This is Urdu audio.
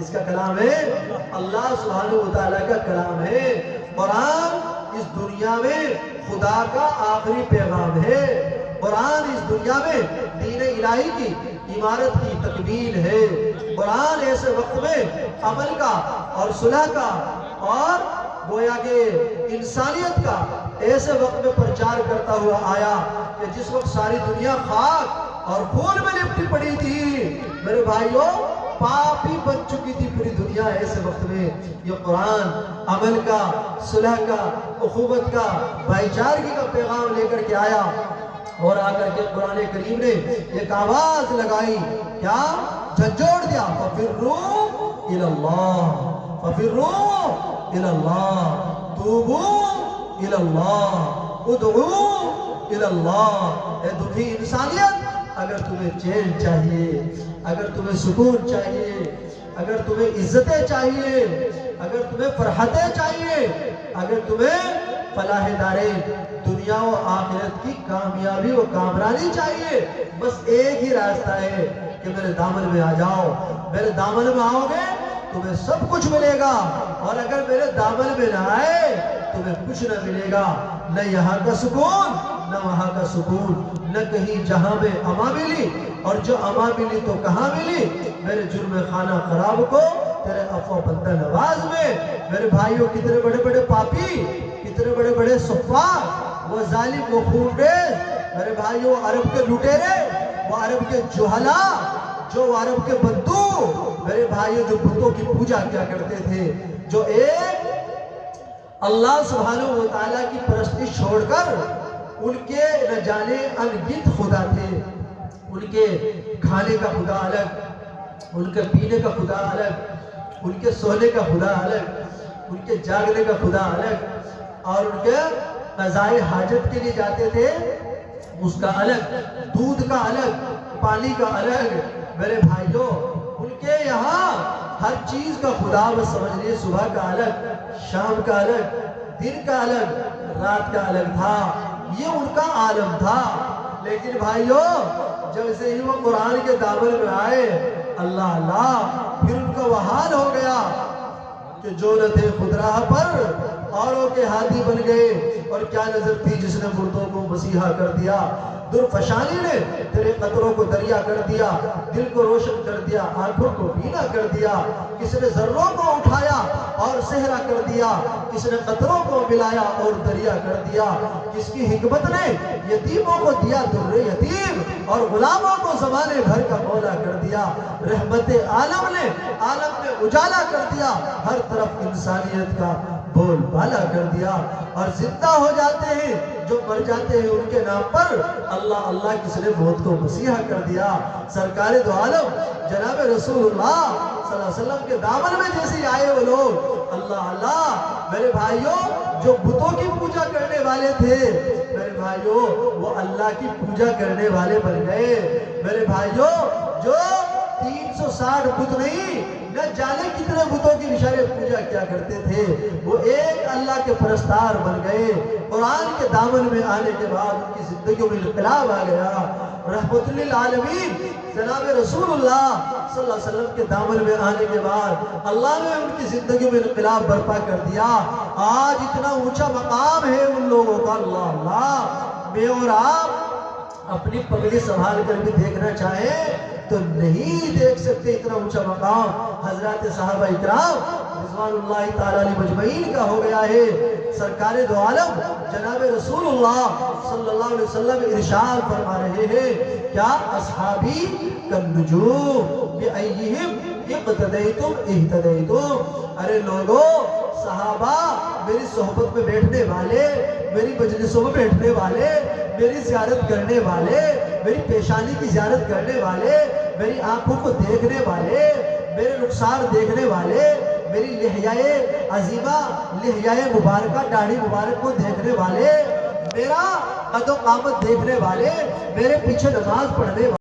اس کا کلام ہے، اللہ سبحانہ وتعالیٰ کا کلام ہے۔ قرآن اس دنیا میں خدا کا آخری پیغام ہے۔ قرآن اس دنیا میں دین الہی کی عمارت کی تکمیل ہے۔ قرآن ایسے وقت میں عمل کا اور صلح کا اور گویا کہ انسانیت کا ایسے وقت میں پرچار کرتا ہوا آیا کہ جس وقت ساری دنیا خاک اور خون میں لپٹی پڑی تھی۔ میرے بھائیوں، پاپی بن چکی تھی پوری دنیا۔ ایسے وقت میں یہ قرآن عمل کا، صلح کا، اخوت کا، بھائی چارگی کا پیغام لے کر کے آیا، اور آ کر کے قرآن کریم نے ایک آواز لگائی، کیا جھنجھوڑ دیا، فَفِرُّوا إِلَى اللَّهِ فَفِرُّوا إِلَى اللَّهِ تُوبُوا إِلَى اللَّهِ ادعوا إِلَى اللَّهِ۔ اے دکھی انسانیت، اگر تمہیں چین چاہیے، اگر تمہیں سکون چاہیے، اگر تمہیں عزتیں چاہیے، اگر تمہیں فرحتیں چاہیے، اگر تمہیں فلاح دارین دنیا و آخرت کی کامیابی و کامرانی چاہیے، بس ایک ہی راستہ ہے کہ میرے دامن میں آ جاؤ۔ میرے دامن میں آؤ گے تمہیں سب کچھ ملے گا، اور اگر میرے دامن میں نہ آئے تمہیں کچھ نہ ملے گا، نہ یہاں کا سکون نہ وہاں کا سکون، نہ کہیں جہاں میں اما ملی، اور جو اما ملی تو کہاں ملی؟ میرے جرم خانہ خراب کو تیرے عفو بندہ نواز میں۔ میرے بھائیوں، کتنے بڑے بڑے پاپی، کتنے بڑے بڑے صفار، وہ ظالم، وہ خونریز، میرے بھائیوں، عرب کے لٹیرے، وہ عرب کے جہلا، جو عرب کے بدو، میرے بھائیوں، جو بتوں کی پوجا کیا کرتے تھے، جو ایک اللہ سبحانہ وتعالیٰ کی پرستی چھوڑ کر ان کے نہ جانے انگنت خدا تھے۔ ان کے کھانے کا خدا الگ، ان کے پینے کا خدا الگ، ان کے سونے کا خدا الگ، ان کے جاگنے کا خدا الگ، اور ان کے قضائے حاجت کے لیے جاتے تھے اس کا الگ، دودھ کا الگ، پانی کا الگ۔ میرے بھائیوں، ان کے یہاں ہر چیز کا خدا بس سمجھ لیے، صبح کا الگ، شام کا الگ، دن کا الگ، رات کا الگ تھا۔ یہ ان کا عالم تھا۔ لیکن بھائیوں، جیسے ہی وہ قرآن کے دامن میں آئے، اللہ اللہ، پھر ان کا وہ حال ہو گیا کہ جو نہ تھے خود راہ پر اوروں کے ہاتھی بن گئے، اور کیا نظر تھی جس نے مردوں کو مسیحا کر دیا۔ درفشانی نے تیرے قطروں کو دریا کر دیا، دل کو روشن کر دیا، آنکھوں کو بینا کر دیا۔ کس نے ذروں کو اٹھایا اور صحرا کر دیا، کس نے قطروں کو ملایا اور دریا کر دیا۔ کس کی حکمت نے یتیموں کو دیا در یتیم، اور غلاموں کو زمانے بھر کا مولا کر دیا۔ رحمت عالم نے عالم میں اجالا کر دیا، ہر طرف انسانیت کا بول بالا کر دیا۔ اور زندہ ہو جاتے ہیں جو مر جاتے ہیں ان کے نام پر، اللہ اللہ کس نے موت کو مسیحا کر دیا۔ سرکار دو عالم جناب رسول اللہ صلی اللہ علیہ وسلم کے دامن میں جیسے آئے وہ لوگ، اللہ اللہ، میرے بھائیوں، جو بتوں کی پوجا کرنے والے تھے، میرے بھائیوں، وہ اللہ کی پوجا کرنے والے بن گئے۔ میرے بھائیوں، جو 360 بت نہیں، نہ جانے کتنے بتوں کی بیچارے پوجا کیا کرتے تھے، وہ ایک اللہ کے پرستار بن گئے۔ قرآن کے دامن میں آنے کے بعد ان کی زندگیوں میں انقلاب آ گیا۔ رحمت للعالمین جناب رسول اللہ صلی اللہ علیہ وسلم کے دامن میں آنے کے بعد اللہ نے ان کی زندگیوں میں انقلاب برپا کر دیا۔ آج اتنا اونچا مقام ہے ان لوگوں کا، اللہ اللہ۔ میں اور آپ اپنی پگڑی سنبھال کر بھی دیکھنا چاہیں تو نہیں دیکھ سکتے اتنا اونچا مقام حضرات صحابہ اکرام رضوان اللہ تعالیٰ علیہ مجمعین کا ہو گیا ہے۔ سرکار دو عالم جناب رسول اللہ صلی اللہ علیہ وسلم ارشاد فرما رہے ہیں، کیا اصحابی کالنجوم بأیہم اقتدیتم اہتدیتم۔ ارے لوگوں، صحابہ میری صحبت میں بیٹھنے والے، میری مجلسوں میں بیٹھنے والے، میری زیارت کرنے والے، میری پیشانی کی زیارت کرنے والے، میری آنکھوں کو دیکھنے والے، میرے رخسار دیکھنے والے، میری لحیائے عظیمہ، لحیائے مبارکہ، داڑھی مبارک کو دیکھنے والے، میرا قد و قامت دیکھنے والے، میرے پیچھے نماز پڑھنے والے،